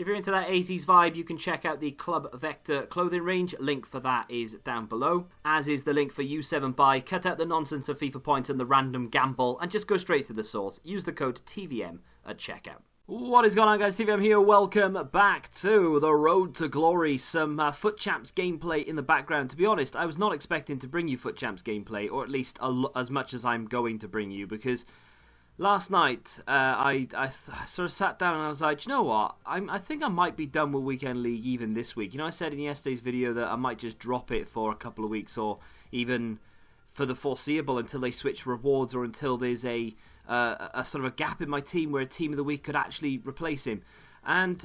If you're into that 80s vibe, you can check out the Club Vector clothing range. Link for that is down below, as is the link for U7 Buy. Cut out the nonsense of FIFA points and the random gamble, and just go straight to the source. Use the code TVM at checkout. What is going on, guys? TVM here. Welcome back to the Road to Glory. Some Foot Champs gameplay in the background. To be honest, I was not expecting to bring you Foot Champs gameplay, or at least as much as I'm going to bring you, because last night, I sort of sat down and I was like, you know what? I think I might be done with Weekend League even this week. You know, I said in yesterday's video that I might just drop it for a couple of weeks or even for the foreseeable until they switch rewards or until there's a sort of a gap in my team where a team of the week could actually replace him. And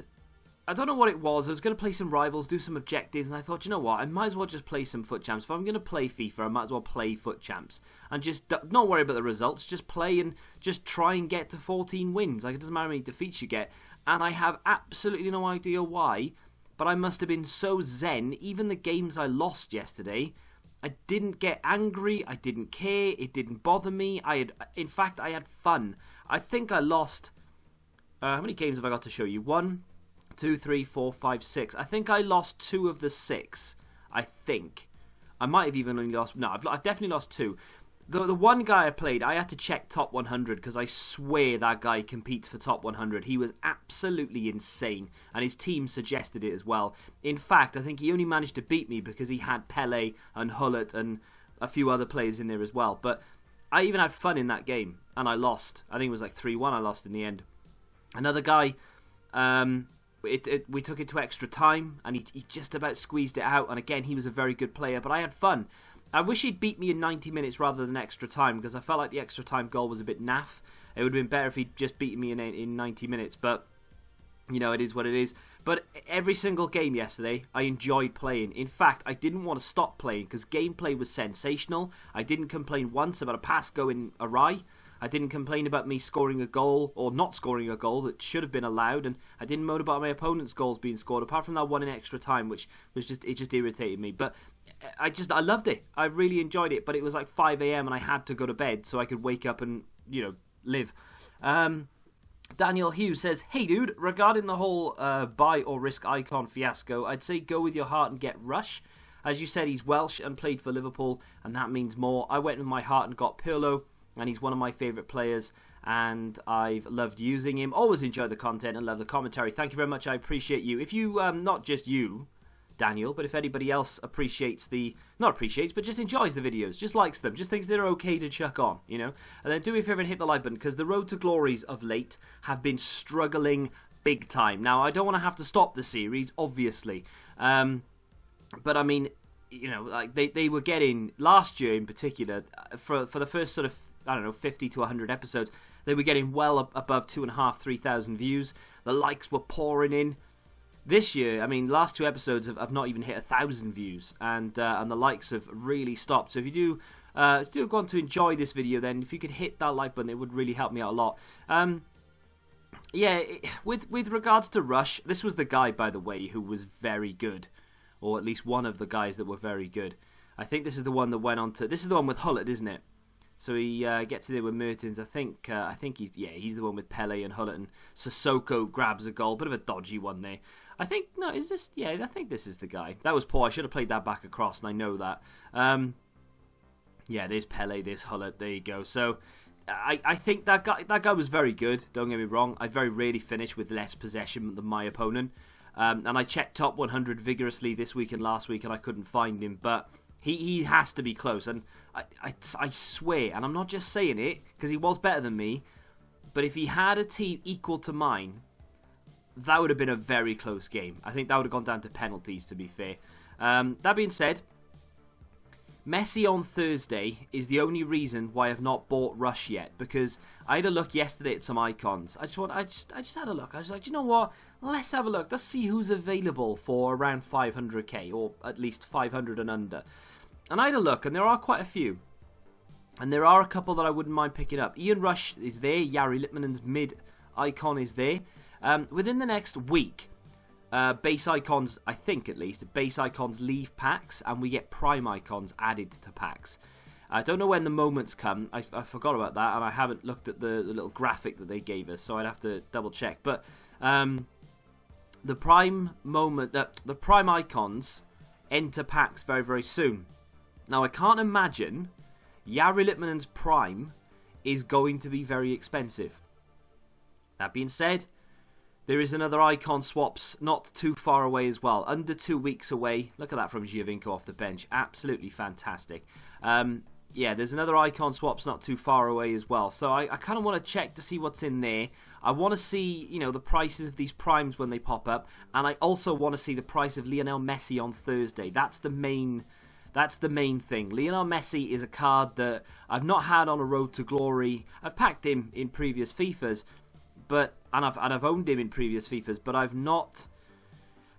I don't know what it was. I was going to play some rivals, do some objectives, and I thought, you know what, I might as well just play some Foot Champs. If I'm going to play FIFA, I might as well play Foot Champs. And just not worry about the results, just play and just try and get to 14 wins. Like, it doesn't matter how many defeats you get. And I have absolutely no idea why, but I must have been so zen. Even the games I lost yesterday, I didn't get angry, I didn't care, it didn't bother me. In fact, I had fun. I think I lost, how many games have I got to show you? 1, 2, 3, 4, 5, 6. I think I lost 2 of the 6. I think. I might have even only lost... No, I've definitely lost 2. The one guy I played, I had to check top 100 because I swear that guy competes for top 100. He was absolutely insane, and his team suggested it as well. In fact, I think he only managed to beat me because he had Pele and Hullet and a few other players in there as well. But I even had fun in that game, and I lost. I think it was like 3-1 I lost in the end. Another guy... we took it to extra time, and he just about squeezed it out. And again, he was a very good player, but I had fun. I wish he'd beat me in 90 minutes rather than extra time, because I felt like the extra time goal was a bit naff. It would have been better if he'd just beaten me in 90 minutes, but, you know, it is what it is. But every single game yesterday, I enjoyed playing. In fact, I didn't want to stop playing, because gameplay was sensational. I didn't complain once about a pass going awry. I didn't complain about me scoring a goal or not scoring a goal that should have been allowed, and I didn't moan about my opponent's goals being scored, apart from that one in extra time, which was just irritated me. But I loved it. I really enjoyed it. But it was like 5 a.m. and I had to go to bed so I could wake up and, you know, live. Daniel Hughes says, "Hey dude, regarding the whole buy or risk icon fiasco, I'd say go with your heart and get Rush. As you said, he's Welsh and played for Liverpool, and that means more. I went with my heart and got Pirlo, and he's one of my favourite players, and I've loved using him. Always enjoy the content and love the commentary. Thank you very much. I appreciate you. If you, not just you, Daniel, but if anybody else appreciates not appreciates, but just enjoys the videos, just likes them, just thinks they're okay to chuck on, you know, and then do me a favour and hit the like button, because the Road to Glories of late have been struggling big time. Now, I don't want to have to stop the series, obviously, but I mean, you know, like they were getting, last year in particular, for the first sort of, I don't know, 50 to 100 episodes, they were getting well above 2,500, 3,000 views. The likes were pouring in. This year, I mean, last 2 episodes have not even hit 1,000 views, and the likes have really stopped. So if you do want to enjoy this video, then if you could hit that like button, it would really help me out a lot. Yeah, with regards to Rush, this was the guy, by the way, who was very good, or at least one of the guys that were very good. I think this is the one that went on to... This is the one with Hullet, isn't it? So he gets in there with Mertens. I think he's the one with Pele and Hullet, and Sissoko grabs a goal. Bit of a dodgy one there. I think, no, is this... Yeah, I think this is the guy. That was poor. I should have played that back across, and I know that. Yeah, there's Pele, there's Hullet. There you go. So I think that guy was very good. Don't get me wrong. I very rarely finish with less possession than my opponent. And I checked top 100 vigorously this week and last week, and I couldn't find him. But he has to be close. And I swear, and I'm not just saying it, because he was better than me, but if he had a team equal to mine, that would have been a very close game. I think that would have gone down to penalties, to be fair. That being said, Messi on Thursday is the only reason why I've not bought Rush yet, because I had a look yesterday at some icons. I just had a look. I was like, you know what? Let's have a look. Let's see who's available for around 500k, or at least 500 and under. And I had a look, and there are quite a few. And there are a couple that I wouldn't mind picking up. Ian Rush is there. Jari Litmanen's mid icon is there. Within the next week, base icons, I think at least, base icons leave packs, and we get prime icons added to packs. I don't know when the moments come. I forgot about that, and I haven't looked at the little graphic that they gave us, so I'd have to double check. But the prime moment, the prime icons enter packs very, very soon. Now, I can't imagine Jari Litmanen's prime is going to be very expensive. That being said, there is another icon swaps not too far away as well. Under 2 weeks away. Look at that from Giovinco off the bench. Absolutely fantastic. Yeah, there's another icon swaps not too far away as well. So I kind of want to check to see what's in there. I want to see, you know, the prices of these primes when they pop up. And I also want to see the price of Lionel Messi on Thursday. That's the main thing. Lionel Messi is a card that I've not had on a road to glory. I've packed him in previous FIFAs, and I've owned him in previous FIFAs, but I've not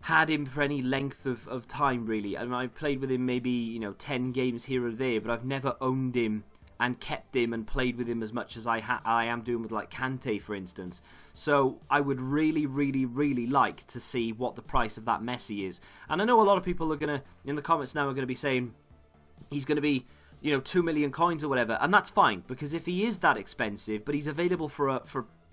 had him for any length of time really. I mean, I've played with him maybe, you know, 10 games here or there, but I've never owned him and kept him and played with him as much as I am doing with like Kante, for instance. So I would really, really, really like to see what the price of that Messi is. And I know a lot of people are gonna, in the comments now, are gonna be saying he's gonna be, you know, 2 million coins or whatever, and that's fine, because if he is that expensive, but he's available for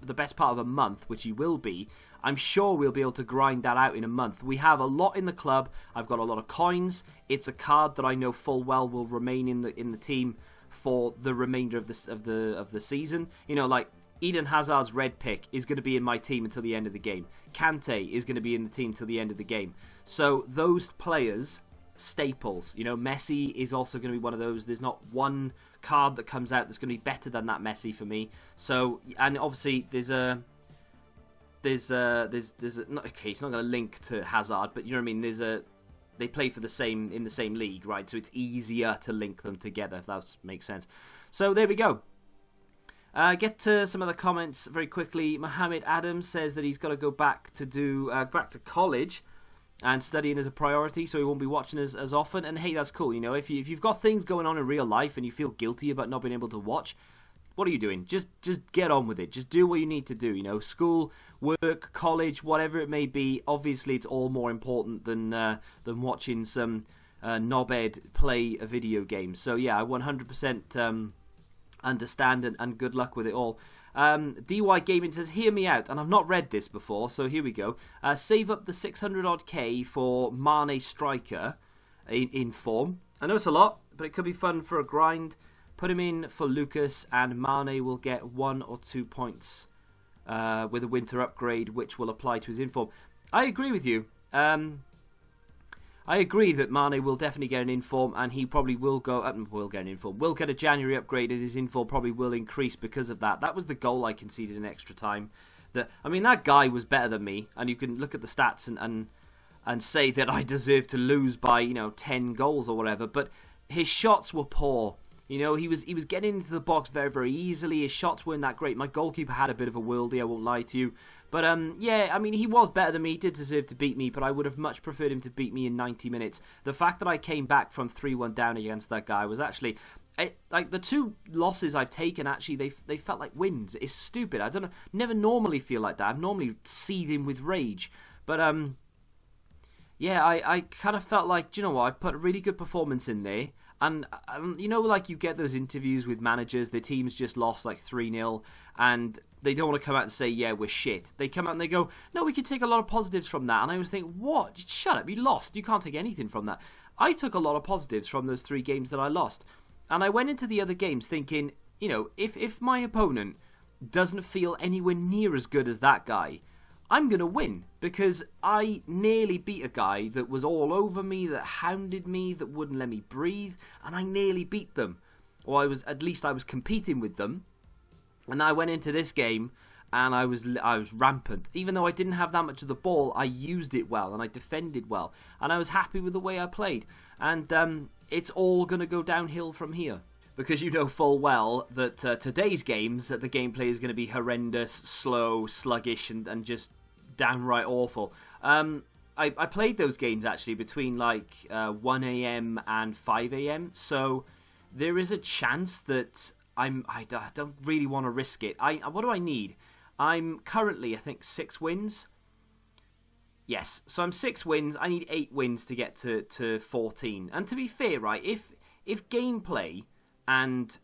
the best part of a month, which he will be, I'm sure we'll be able to grind that out in a month. We have a lot in the club. I've got a lot of coins. It's a card that I know full well will remain in the team for the remainder of the season. You know, like Eden Hazard's red pick is going to be in my team until the end of the game. Kante is going to be in the team till the end of the game. So those players, staples. You know, Messi is also going to be one of those. There's not one card that comes out that's going to be better than that Messi for me. So, and obviously there's okay, it's not going to link to Hazard, but you know what I mean. They play for in the same league, right? So it's easier to link them together, if that makes sense. So there we go. Get to some of the comments very quickly. Mohammed Adams says that he's got to go back to college and studying is a priority, so he won't be watching us as often. And hey, that's cool. You know, if you've got things going on in real life and you feel guilty about not being able to watch, what are you doing? Just get on with it. Just do what you need to do. You know, school, work, college, whatever it may be. Obviously, it's all more important than watching some knobhead play a video game. So yeah, I 100% understand and good luck with it all. DY Gaming says, hear me out, and I've not read this before, so here we go. Save up the 600 odd K for Mane striker in form. I know it's a lot, but it could be fun for a grind. Put him in for Lucas, and Mane will get 1 or 2 points with a winter upgrade, which will apply to his inform. I agree with you. I agree that Mane will definitely get an inform, and he probably will get an inform. Will get a January upgrade, and his inform probably will increase because of that. That was the goal I conceded in extra time. That guy was better than me, and you can look at the stats and say that I deserve to lose by 10 goals or whatever. But his shots were poor. You know, he was getting into the box very, very easily. His shots weren't that great. My goalkeeper had a bit of a worldie, I won't lie to you. But, yeah, I mean, he was better than me. He did deserve to beat me, but I would have much preferred him to beat me in 90 minutes. The fact that I came back from 3-1 down against that guy was actually... like, the two losses I've taken, actually, they felt like wins. It's stupid. I don't know. Never normally feel like that. I'm normally seething with rage. But, yeah, I kind of felt like, do you know what? I've put a really good performance in there. And, you know, like you get those interviews with managers, the team's just lost like 3-0, and they don't want to come out and say, yeah, we're shit. They come out and they go, no, we could take a lot of positives from that. And I always think, what? Shut up, you lost. You can't take anything from that. I took a lot of positives from those 3 games that I lost. And I went into the other games thinking, you know, if my opponent doesn't feel anywhere near as good as that guy, I'm going to win, because I nearly beat a guy that was all over me, that hounded me, that wouldn't let me breathe, and I nearly beat them. Or at least I was competing with them. And I went into this game and I was rampant. Even though I didn't have that much of the ball, I used it well and I defended well. And I was happy with the way I played. And it's all going to go downhill from here. Because you know full well that today's games, the gameplay is going to be horrendous, slow, sluggish, and just downright awful. I played those games actually between like 1 a.m. and 5 a.m. So there is a chance that I don't really want to risk it. What do I need? I'm currently, I think, 6 wins. Yes, so I'm 6 wins. I need 8 wins to get to 14. And to be fair, right, if gameplay and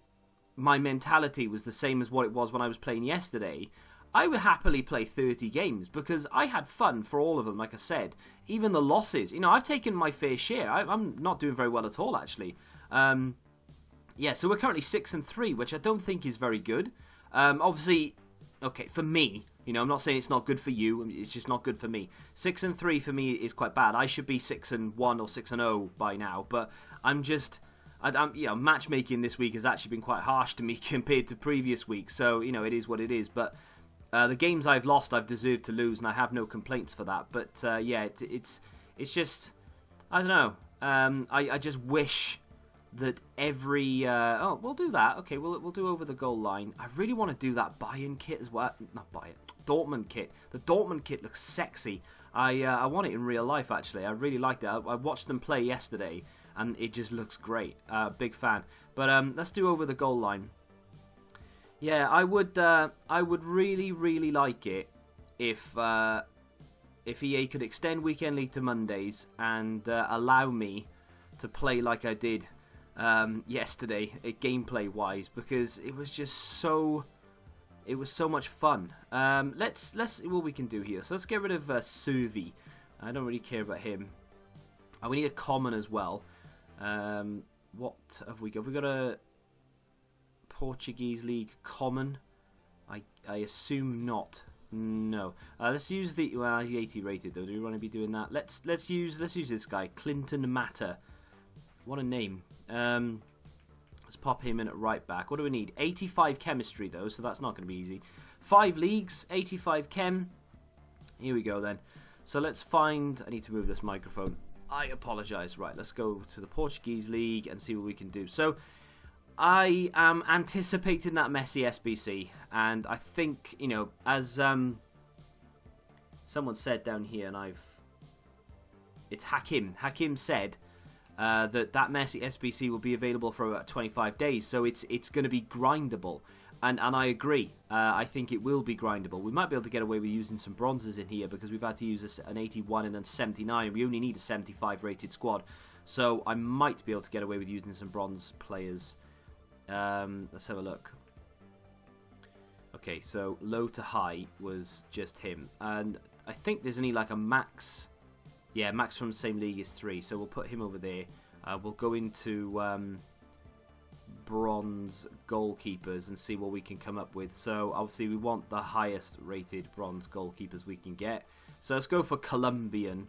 my mentality was the same as what it was when I was playing yesterday, I would happily play 30 games because I had fun for all of them, like I said. Even the losses. You know, I've taken my fair share. I'm not doing very well at all, actually. Yeah, so we're currently 6-3, which I don't think is very good. Obviously, okay, for me, you know, I'm not saying it's not good for you. It's just not good for me. 6-3 for me is quite bad. I should be 6-1 or 6-0 by now, but I'm just... you know, matchmaking this week has actually been quite harsh to me compared to previous weeks. So, you know, it is what it is. But the games I've lost, I've deserved to lose, and I have no complaints for that. But yeah, it's just, I don't know. I just wish that every oh, we'll do that. Okay, we'll do over the goal line. I really want to do that Bayern kit as well. Not Bayern, Dortmund kit. The Dortmund kit looks sexy. I want it in real life. Actually, I really liked it. I watched them play yesterday, and it just looks great. Big fan. But let's do over the goal line. Yeah, I would really like it if EA could extend Weekend League to Mondays and allow me to play like I did yesterday, gameplay wise, because it was just so much fun. Let's see what we can do here. So let's get rid of Suvi. I don't really care about him. We need a common as well. What have we got? Have we got a Portuguese League common? I assume not. No. Let's use the... Well, he's 80 rated though. Do we want to be doing that? Let's use this guy, Clinton Matter. What a name. Let's pop him in at right back. What do we need? 85 chemistry though, so that's not going to be easy. 5 leagues, 85 chem. Here we go then. So let's find... I need to move this microphone. I apologise. Right, let's go to the Portuguese League and see what we can do. So I am anticipating that Messi SBC, and I think, you know, as someone said down here, and it's Hakim. Hakim said that Messi SBC will be available for about 25 days, so it's going to be grindable, and I agree. I think it will be grindable. We might be able to get away with using some bronzes in here because we've had to use an 81 and a 79. We only need a 75 rated squad, so I might be able to get away with using some bronze players. Let's have a look. Okay, so low to high was just him, and I think there's only like a max. Yeah, max from the same league is 3, so we'll put him over there. We'll go into bronze goalkeepers and see what we can come up with. So obviously we want the highest rated bronze goalkeepers we can get. So let's go for Colombian.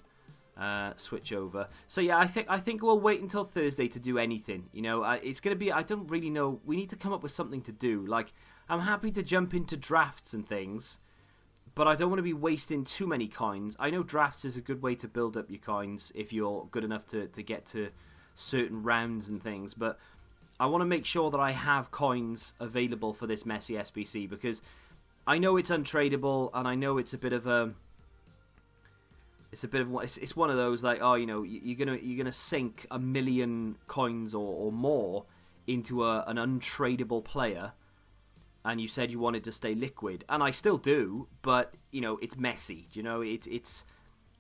Switch over. So yeah, I think we'll wait until Thursday to do anything. You know, it's going to be... I don't really know. We need to come up with something to do. Like, I'm happy to jump into drafts and things, but I don't want to be wasting too many coins. I know drafts is a good way to build up your coins if you're good enough to get to certain rounds and things, but I want to make sure that I have coins available for this Messi SBC, because I know it's untradeable, and I know it's a bit of a... It's one of those, like, oh, you know, you're gonna sink 1 million coins or more into an untradeable player, and you said you wanted to stay liquid, and I still do, but you know, it's Messi. You know, it's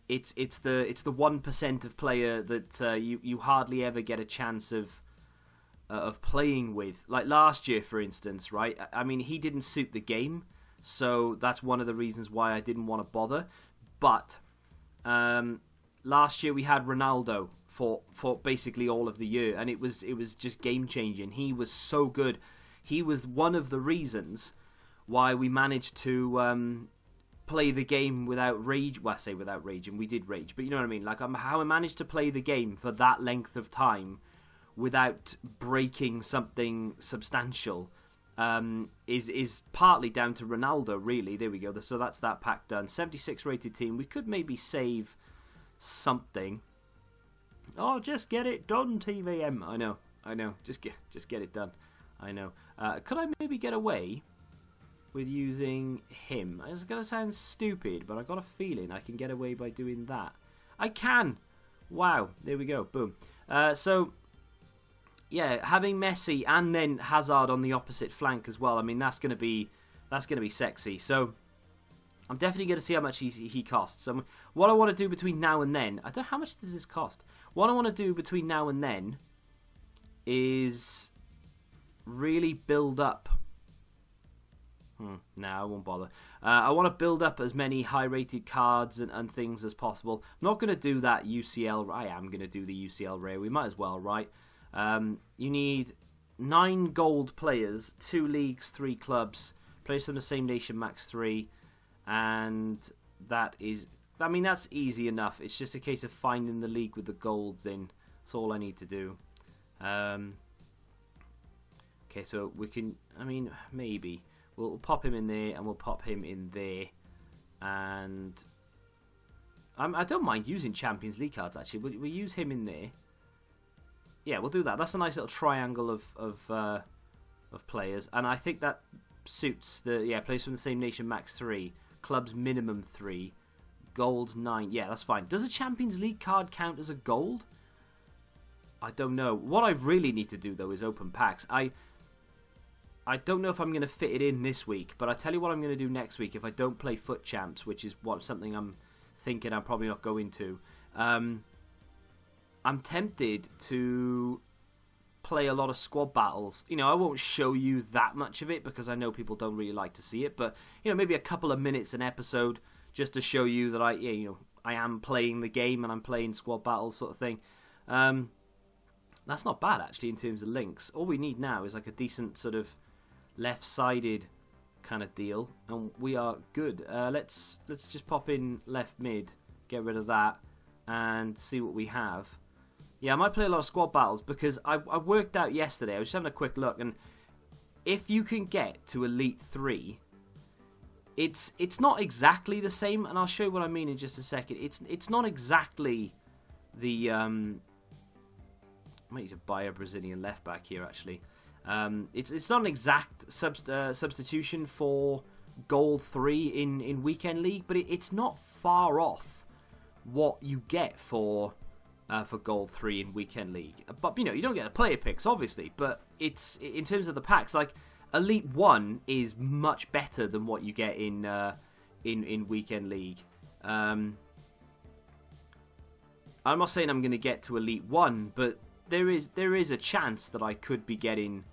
the 1% of player that you hardly ever get a chance of playing with. Like last year, for instance, right? I mean, he didn't suit the game, so that's one of the reasons why I didn't want to bother. But last year we had Ronaldo for basically all of the year, and it was just game changing. He was so good. He was one of the reasons why we managed to play the game without rage. Well, I say without rage, and we did rage, but you know what I mean. Like how I managed to play the game for that length of time without breaking something substantial is partly down to Ronaldo, really. There we go. So that's that pack done. 76 rated team. We could maybe save something. Oh, just get it done, TVM. I know. Just get it done. I know. Could I maybe get away with using him? It's going to sound stupid, but I got a feeling I can get away by doing that. I can. Wow. There we go. Boom. So... yeah, having Messi and then Hazard on the opposite flank as well. I mean, that's gonna be sexy. So I'm definitely gonna see how much he costs. What I want to do between now and then, I don't know how much does this cost. What I want to do between now and then is really build up. No, I won't bother. I want to build up as many high-rated cards and things as possible. I'm not going to do that UCL. I am going to do the UCL rare. We might as well, right? You need 9 gold players, 2 leagues, 3 clubs, players from the same nation, max 3, and that is... I mean, that's easy enough. It's just a case of finding the league with the golds in. That's all I need to do. Okay, so we can... I mean, maybe... We'll pop him in there, and we'll pop him in there. And I don't mind using Champions League cards, actually. We'll use him in there. Yeah, we'll do that. That's a nice little triangle of players. And I think that suits the... Yeah, players from the same nation, max 3. Clubs, minimum 3. Golds, 9. Yeah, that's fine. Does a Champions League card count as a gold? I don't know. What I really need to do, though, is open packs. I don't know if I'm going to fit it in this week, but I tell you what I'm going to do next week if I don't play Foot Champs, which is something I'm thinking I'm probably not going to. I'm tempted to play a lot of squad battles. You know, I won't show you that much of it because I know people don't really like to see it, but you know, maybe a couple of minutes an episode just to show you that I am playing the game and I'm playing squad battles sort of thing. That's not bad actually in terms of links. All we need now is like a decent sort of left-sided kind of deal, and we are good. Let's just pop in left mid, get rid of that, and see what we have. Yeah, I might play a lot of squad battles because I worked out yesterday. I was just having a quick look, and if you can get to Elite 3, it's not exactly the same, and I'll show you what I mean in just a second. It's not exactly the I might need to buy a Brazilian left back here actually. It's not an exact substitution for Gold 3 in Weekend League, but it's not far off what you get for Gold 3 in Weekend League. But you know, you don't get the player picks obviously, but it's in terms of the packs, like Elite 1 is much better than what you get in Weekend League. I'm not saying I'm going to get to Elite 1, but there is a chance that I could be getting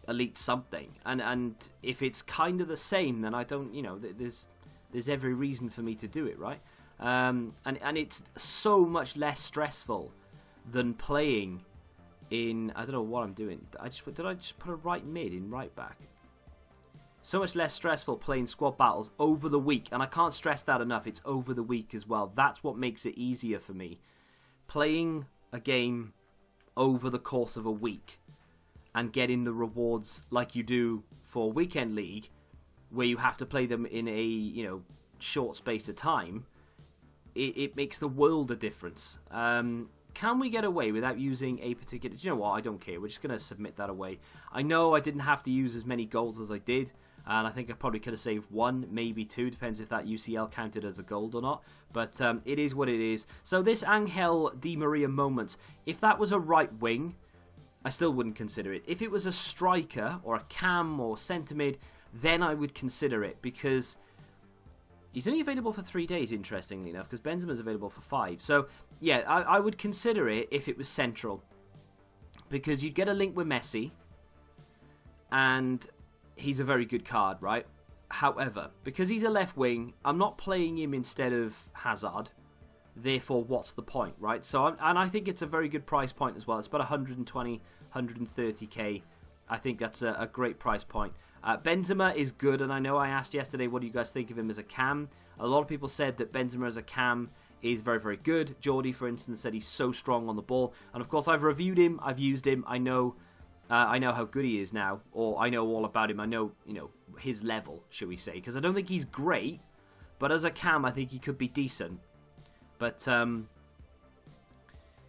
Elite something, and if it's kind of the same, then I don't, you know, there's every reason for me to do it, right? And it's so much less stressful than playing in, I don't know what I'm doing. Did I just put a right mid in right back? So much less stressful playing squad battles over the week, and I can't stress that enough. It's over the week as well. That's what makes it easier for me. Playing a game over the course of a week and getting the rewards like you do for Weekend League, where you have to play them in a, you know, short space of time, it makes the world a difference. Can we get away without using a particular... Do you know what? I don't care. We're just going to submit that away. I know I didn't have to use as many goals as I did, and I think I probably could have saved 1, maybe 2, depends if that UCL counted as a gold or not. But it is what it is. So this Angel Di Maria Moments, if that was a right wing, I still wouldn't consider it. If it was a striker or a cam or centre mid, then I would consider it, because he's only available for 3 days, interestingly enough, because Benzema's available for 5. So, yeah, I would consider it if it was central, because you'd get a link with Messi, and he's a very good card, right? However, because he's a left wing, I'm not playing him instead of Hazard. Therefore, what's the point, right? So, and I think it's a very good price point as well. It's about 120, 130k. I think that's a great price point. Benzema is good, and I know I asked yesterday, what do you guys think of him as a cam? A lot of people said that Benzema as a cam is very, very good. Jordi, for instance, said he's so strong on the ball. And of course, I've reviewed him. I've used him. I know how good he is now, or I know all about him. I know, you know, his level, shall we say? Because I don't think he's great, but as a cam, I think he could be decent. But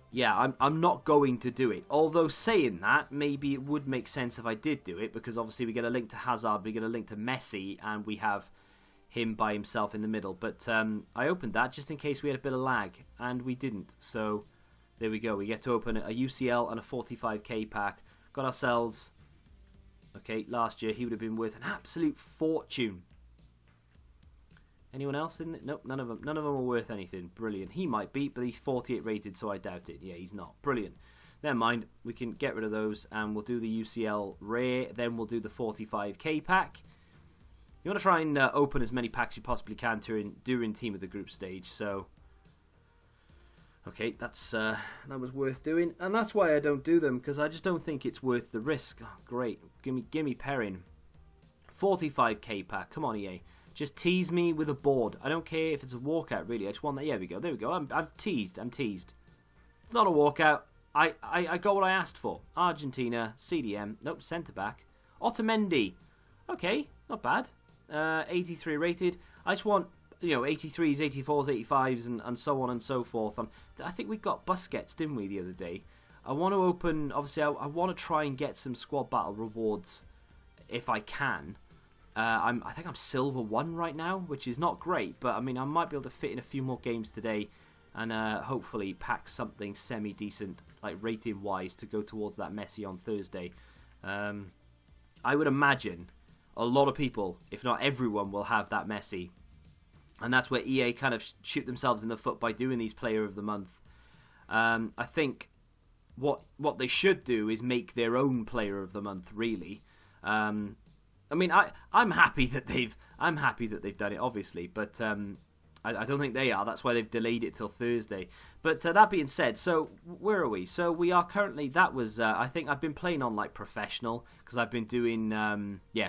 yeah, I'm not going to do it. Although saying that, maybe it would make sense if I did do it, because obviously we get a link to Hazard, we get a link to Messi, and we have him by himself in the middle. But I opened that just in case we had a bit of lag, and we didn't. So there we go. We get to open a UCL and a 45k pack. Got ourselves... Okay, last year he would have been worth an absolute fortune. Anyone else in it? Nope, none of them. None of them are worth anything. Brilliant. He might be, but he's 48 rated, so I doubt it. Yeah, he's not. Brilliant. Never mind. We can get rid of those, and we'll do the UCL rare. Then we'll do the 45k pack. You want to try and open as many packs you possibly can during Team of the Group stage. So, okay, that was worth doing, and that's why I don't do them, because I just don't think it's worth the risk. Oh, great, give me Perrin, 45k pack. Come on, EA, just tease me with a board. I don't care if it's a walkout, really. I just want that. Yeah, there we go. I'm teased. It's not a walkout. I got what I asked for. Argentina, CDM, nope, centre back, Otamendi. Okay, not bad. 83 rated. I just want 83s, 84s, 85s, and so on and so forth. I think we got Busquets, didn't we, the other day? I want to open. Obviously, I want to try and get some squad battle rewards if I can. I think I'm silver 1 right now, which is not great, but I mean I might be able to fit in a few more games today, and hopefully pack something semi decent, like rating wise, to go towards that Messi on Thursday. I would imagine a lot of people, if not everyone, will have that Messi. And that's where EA kind of shoot themselves in the foot by doing these Player of the Month. I think what they should do is make their own Player of the Month, really. I mean, I'm happy that they've done it, obviously, but I don't think they are. That's why they've delayed it till Thursday. But that being said, so where are we? So we are currently, that was, I think I've been playing on like professional, because I've been doing,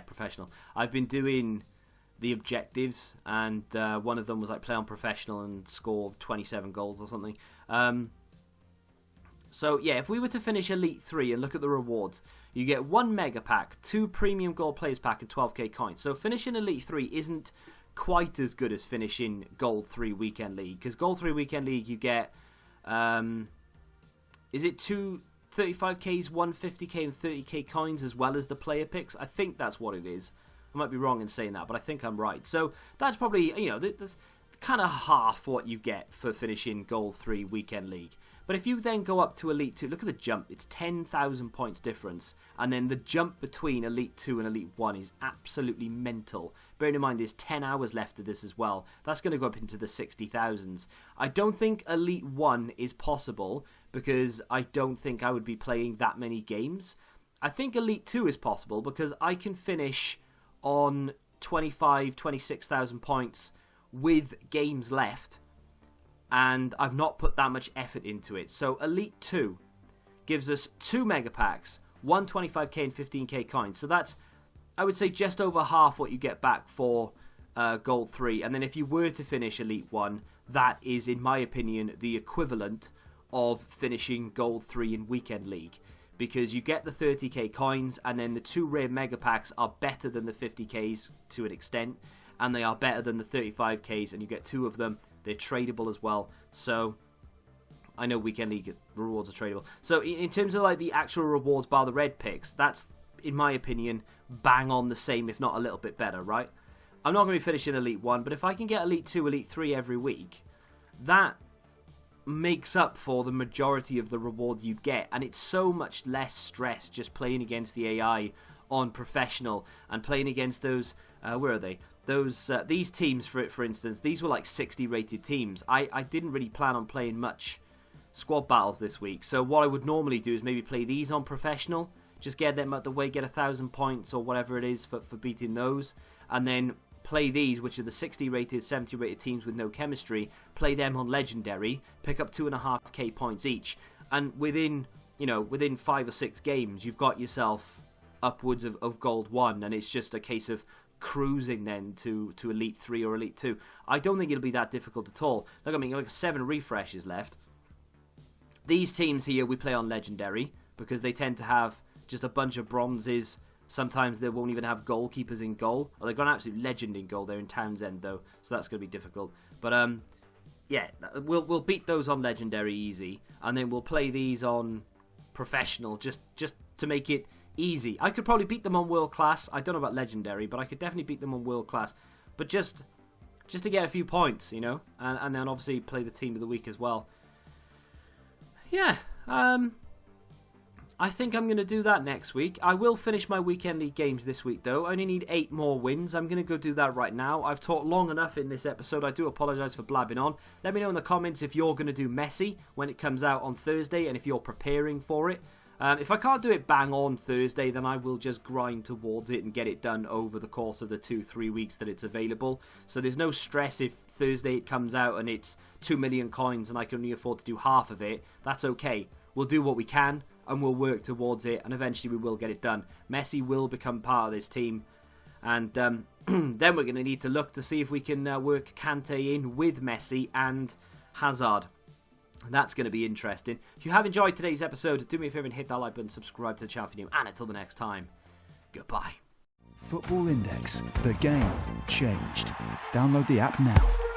professional. I've been doing the objectives, and one of them was like play on professional and score 27 goals or something. So yeah, if we were to finish Elite 3 and look at the rewards, you get 1 mega pack, 2 premium gold players pack, and 12k coins. So finishing Elite 3 isn't quite as good as finishing Gold 3 Weekend League, because Gold 3 Weekend League you get is it 2 35ks, 150k and 30k coins as well as the player picks? I think that's what it is. I might be wrong in saying that, but I think I'm right. So that's probably, that's kind of half what you get for finishing Gold 3 Weekend League. But if you then go up to Elite 2, look at the jump. It's 10,000 points difference. And then the jump between Elite 2 and Elite 1 is absolutely mental. Bearing in mind there's 10 hours left of this as well. That's going to go up into the 60,000s. I don't think Elite 1 is possible, because I don't think I would be playing that many games. I think Elite 2 is possible, because I can finish on 25, 26,000 points with games left, and I've not put that much effort into it. So Elite 2 gives us 2 mega packs, 1 25k and 15k coins. So that's, I would say, just over half what you get back for Gold 3. And then if you were to finish Elite 1, that is, in my opinion, the equivalent of finishing Gold 3 in Weekend League, because you get the 30k coins, and then the 2 rare mega packs are better than the 50ks to an extent, and they are better than the 35ks, and you get 2 of them. They're tradable as well. So I know Weekend League rewards are tradable. So in terms of like the actual rewards bar the red picks, that's, in my opinion, bang on the same, if not a little bit better, right? I'm not going to be finishing Elite 1, but if I can get Elite 2, Elite 3 every week, that makes up for the majority of the rewards you get, and it's so much less stress just playing against the AI on professional and playing against those, where are they? These teams, for instance, these were like 60 rated teams. I didn't really plan on playing much squad battles this week, so what I would normally do is maybe play these on professional, just get them out the way, get 1,000 points or whatever it is for beating those, and then play these, which are the 60 rated, 70 rated teams with no chemistry, play them on legendary, pick up 2.5k points each, and within 5 or 6 games you've got yourself upwards of Gold 1, and it's just a case of cruising then to Elite 3 or Elite 2. I don't think it'll be that difficult at all. Look, I mean, like 7 refreshes left. These teams here we play on Legendary, because they tend to have just a bunch of bronzes. Sometimes they won't even have goalkeepers in goal. Or they've got an absolute legend in goal. They're in Townsend though, so that's going to be difficult. But yeah, we'll beat those on Legendary easy, and then we'll play these on Professional just to make it easy. I could probably beat them on World Class. I don't know about Legendary, but I could definitely beat them on World Class. But just to get a few points, and then obviously play the Team of the Week as well. Yeah, I think I'm going to do that next week. I will finish my Weekend League games this week, though. I only need 8 more wins. I'm going to go do that right now. I've talked long enough in this episode. I do apologise for blabbing on. Let me know in the comments if you're going to do Messi when it comes out on Thursday, and if you're preparing for it. If I can't do it bang on Thursday, then I will just grind towards it and get it done over the course of the 2-3 weeks that it's available. So there's no stress if Thursday it comes out and it's 2 million coins and I can only afford to do half of it. That's okay. We'll do what we can and we'll work towards it, and eventually we will get it done. Messi will become part of this team, and then we're going to need to look to see if we can work Kante in with Messi and Hazard. That's going to be interesting. If you have enjoyed today's episode, do me a favour and hit that like button, subscribe to the channel if you're new, and until the next time, goodbye. Football Index. The game changed. Download the app now.